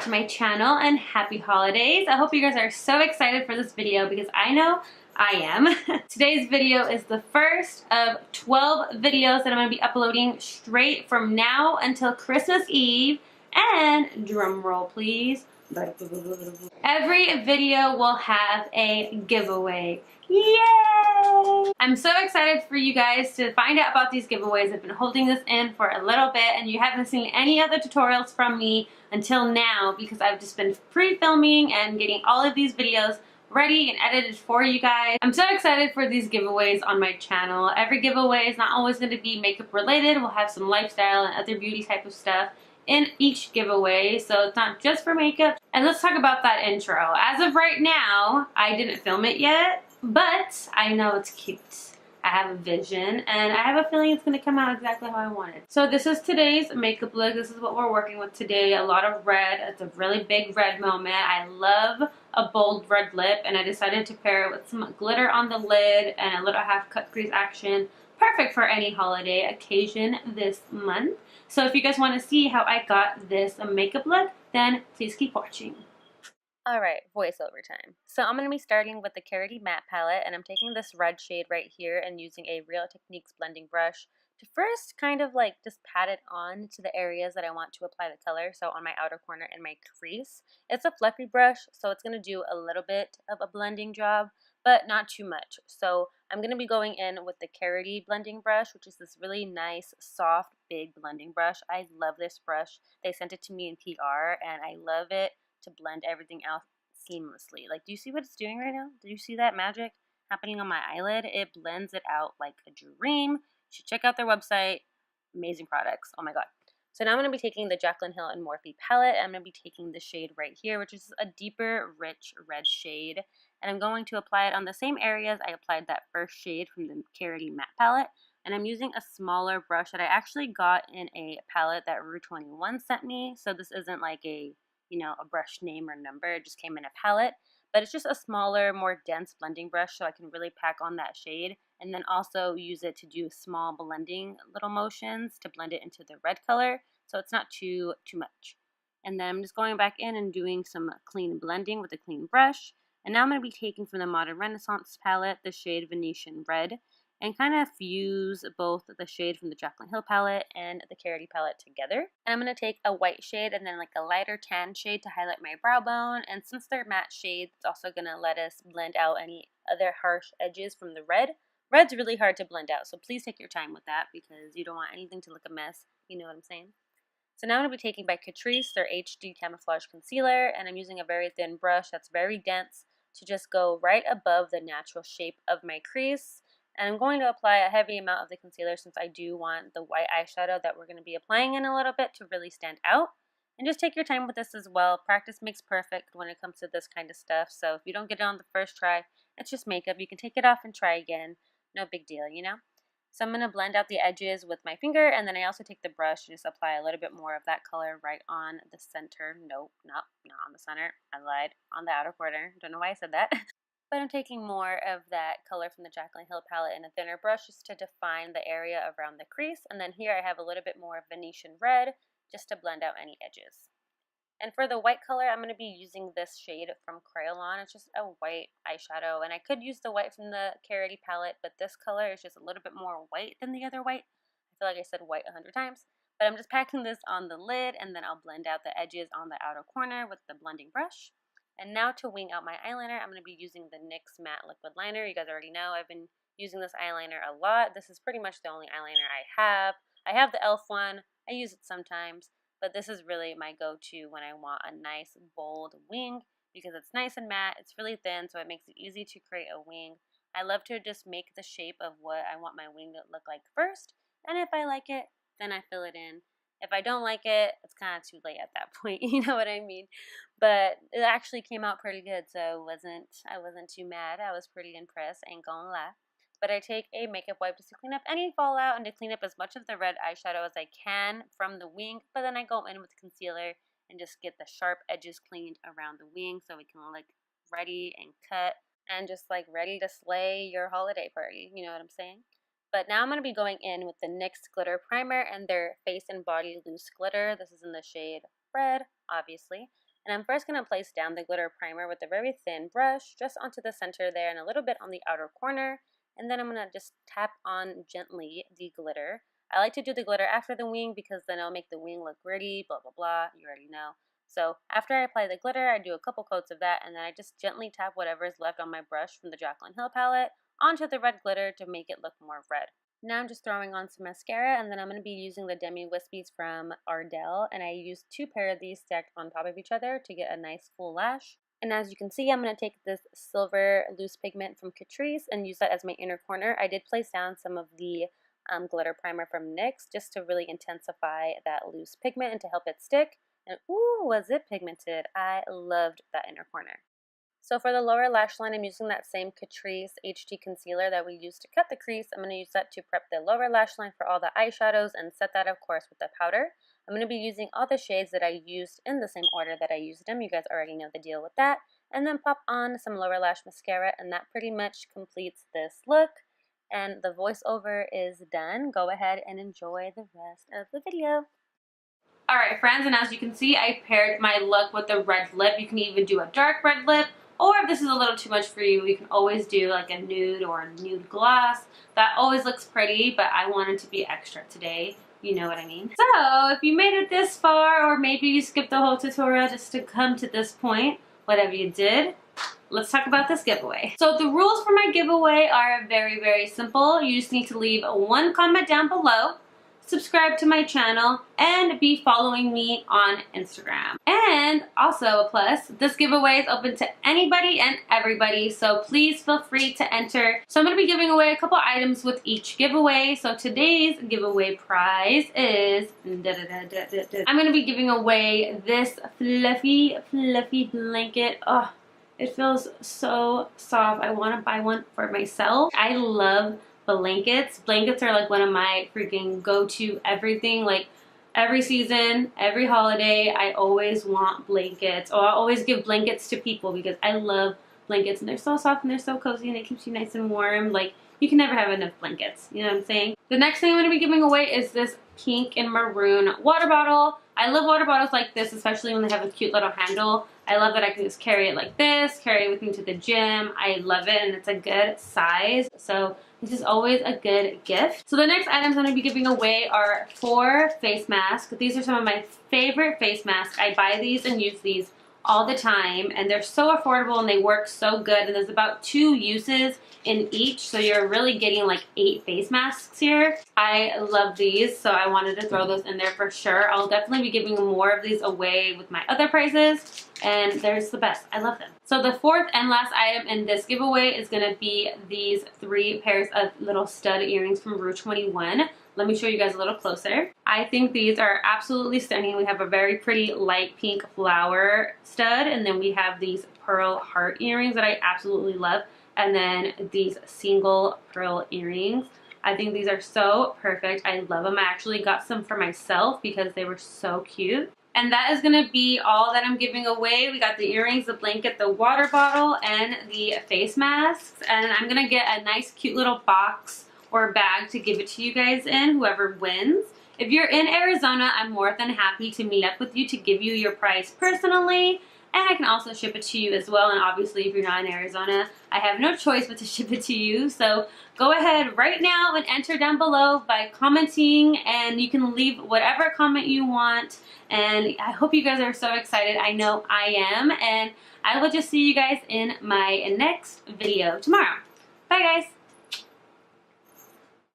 to my channel and happy holidays. I hope you guys are so excited for this video because I know I am. Today's video is the first of 12 videos that I'm going to be uploading straight from now until Christmas Eve. And drum roll please. Every video will have a giveaway. Yay! I'm so excited for you guys to find out about these giveaways. I've been holding this in for a little bit and you haven't seen any other tutorials from me until now because I've just been pre-filming and getting all of these videos ready and edited for you guys. I'm so excited for these giveaways on my channel. Every giveaway is not always going to be makeup related. We'll have some lifestyle and other beauty type of stuff in each giveaway, so it's not just for makeup. And let's talk about that intro. As of right now, I didn't film it yet, but I know it's cute. I have a vision and I have a feeling it's going to come out exactly how I want it. So this is today's makeup look. This is what we're working with today. A lot of red. It's a really big red moment. I love a bold red lip and I decided to pair it with some glitter on the lid and a little half cut crease action. Perfect for any holiday occasion this month. So if you guys want to see how I got this makeup look, then please keep watching. Alright, voiceover time. So I'm going to be starting with the KARITY matte palette, and I'm taking this red shade right here and using a Real Techniques blending brush to first kind of like just pat it on to the areas that I want to apply the color. So on my outer corner and my crease. It's a fluffy brush, so it's going to do a little bit of a blending job, but not too much. So I'm going to be going in with the KARITY blending brush, which is this really nice, soft, big blending brush. I love this brush. They sent it to me in PR, and I love it to blend everything out seamlessly. Like, do you see what it's doing right now? Do you see that magic happening on my eyelid? It blends it out like a dream. You should check out their website. Amazing products. Oh my god. So now I'm going to be taking the Jaclyn Hill and Morphe palette. I'm going to be taking the shade right here, which is a deeper, rich red shade. And I'm going to apply it on the same areas I applied that first shade from the KARITY matte palette. And I'm using a smaller brush that I actually got in a palette that Rue 21 sent me. So this isn't like a, you know, a brush name or number. It just came in a palette. But it's just a smaller, more dense blending brush so I can really pack on that shade. And then also use it to do small blending little motions to blend it into the red color. So it's not too much. And then I'm just going back in and doing some clean blending with a clean brush. And now I'm going to be taking from the Modern Renaissance palette the shade Venetian Red and kind of fuse both the shade from the Jaclyn Hill palette and the KARITY palette together. And I'm going to take a white shade and then like a lighter tan shade to highlight my brow bone. And since they're matte shades, it's also going to let us blend out any other harsh edges from the red. Red's really hard to blend out, so please take your time with that because you don't want anything to look a mess. You know what I'm saying? So now I'm going to be taking by CATRICE their HD Camouflage Concealer, and I'm using a very thin brush that's very dense to just go right above the natural shape of my crease. And I'm going to apply a heavy amount of the concealer since I do want the white eyeshadow that we're going to be applying in a little bit to really stand out. And just take your time with this as well. Practice makes perfect when it comes to this kind of stuff. So if you don't get it on the first try, it's just makeup. You can take it off and try again. No big deal, you know? So I'm going to blend out the edges with my finger, and then I also take the brush and just apply a little bit more of that color right on the center. Nope, not on the center. I lied. On the outer corner. Don't know why I said that. But I'm taking more of that color from the Jaclyn Hill palette in a thinner brush just to define the area around the crease. And then here I have a little bit more Venetian Red just to blend out any edges. And for the white color, I'm going to be using this shade from Crayolan. It's just a white eyeshadow. And I could use the white from the KARITY palette, but this color is just a little bit more white than the other white. I feel like I said white 100 times. But I'm just packing this on the lid, and then I'll blend out the edges on the outer corner with the blending brush. And now to wing out my eyeliner, I'm going to be using the NYX Matte Liquid Liner. You guys already know I've been using this eyeliner a lot. This is pretty much the only eyeliner I have. I have the e.l.f. one. I use it sometimes. But this is really my go-to when I want a nice, bold wing because it's nice and matte. It's really thin, so it makes it easy to create a wing. I love to just make the shape of what I want my wing to look like first. And if I like it, then I fill it in. If I don't like it, it's kind of too late at that point. You know what I mean? But it actually came out pretty good, so I wasn't too mad. I was pretty impressed, ain't gonna lie. But I take a makeup wipe just to clean up any fallout and to clean up as much of the red eyeshadow as I can from the wing. But then I go in with concealer and just get the sharp edges cleaned around the wing so we can look ready and cut and just like ready to slay your holiday party. You know what I'm saying? But now I'm going to be going in with the NYX Glitter Primer and their Face and Body Loose Glitter. This is in the shade Red, obviously. And I'm first going to place down the glitter primer with a very thin brush just onto the center there and a little bit on the outer corner. And then I'm going to just tap on gently the glitter. I like to do the glitter after the wing because then it'll make the wing look gritty, blah, blah, blah. You already know. So after I apply the glitter, I do a couple coats of that, and then I just gently tap whatever is left on my brush from the Jaclyn Hill palette onto the red glitter to make it look more red. Now I'm just throwing on some mascara, and then I'm going to be using the Demi Wispies from Ardell, and I used 2 pairs of these stacked on top of each other to get a nice full lash. And as you can see, I'm going to take this silver loose pigment from Catrice and use that as my inner corner. I did place down some of the glitter primer from NYX just to really intensify that loose pigment and to help it stick. And ooh, was it pigmented? I loved that inner corner. So for the lower lash line, I'm using that same Catrice HD concealer that we used to cut the crease. I'm going to use that to prep the lower lash line for all the eyeshadows and set that, of course, with the powder. I'm going to be using all the shades that I used in the same order that I used them. You guys already know the deal with that. And then pop on some lower lash mascara, and that pretty much completes this look. And the voiceover is done. Go ahead and enjoy the rest of the video. Alright friends, and as you can see, I paired my look with the red lip. You can even do a dark red lip, or if this is a little too much for you, you can always do like a nude or a nude gloss. That always looks pretty, but I wanted to be extra today. You know what I mean. So, if you made it this far, or maybe you skipped the whole tutorial just to come to this point, whatever you did, let's talk about this giveaway. So the rules for my giveaway are very, very simple. You just need to leave 1 comment down below, subscribe to my channel, and be following me on Instagram. And also a plus, this giveaway is open to anybody and everybody, so please feel free to enter. So I'm going to be giving away a couple items with each giveaway. So today's giveaway prize is I'm going to be giving away this fluffy blanket. Oh, it feels so soft. I want to buy one for myself. I love blankets. Blankets are like one of my freaking go-to everything. Like every season, every holiday, I always want blankets. Or I always give blankets to people because I love blankets and they're so soft and they're so cozy and it keeps you nice and warm. Like you can never have enough blankets. You know what I'm saying? The next thing I'm going to be giving away is this pink and maroon water bottle. I love water bottles like this, especially when they have a cute little handle. I love that I can just carry it like this, carry it with me to the gym. I love it and it's a good size. So this is always a good gift. So the next items I'm going to be giving away are 4 face masks. These are some of my favorite face masks. I buy these and use these all the time and they're so affordable and they work so good, and there's about 2 uses in each, so you're really getting like 8 face masks here. I love these, so I wanted to throw those in there for sure. I'll definitely be giving more of these away with my other prizes, and they're the best. I love them. So the 4th and last item in this giveaway is going to be these 3 pairs of little stud earrings from Rue 21. Let me show you guys a little closer. I think these are absolutely stunning. We have a very pretty light pink flower stud, and then we have these pearl heart earrings that I absolutely love, and then these single pearl earrings. I think these are so perfect. I love them. I actually got some for myself because they were so cute. And that is going to be all that I'm giving away. We got the earrings, the blanket, the water bottle, and the face masks. And I'm going to get a nice cute little box or bag to give it to you guys in, whoever wins. If you're in Arizona, I'm more than happy to meet up with you to give you your prize personally. And I can also ship it to you as well. And obviously, if you're not in Arizona, I have no choice but to ship it to you. So go ahead right now and enter down below by commenting. And you can leave whatever comment you want. And I hope you guys are so excited. I know I am. And I will just see you guys in my next video tomorrow. Bye, guys.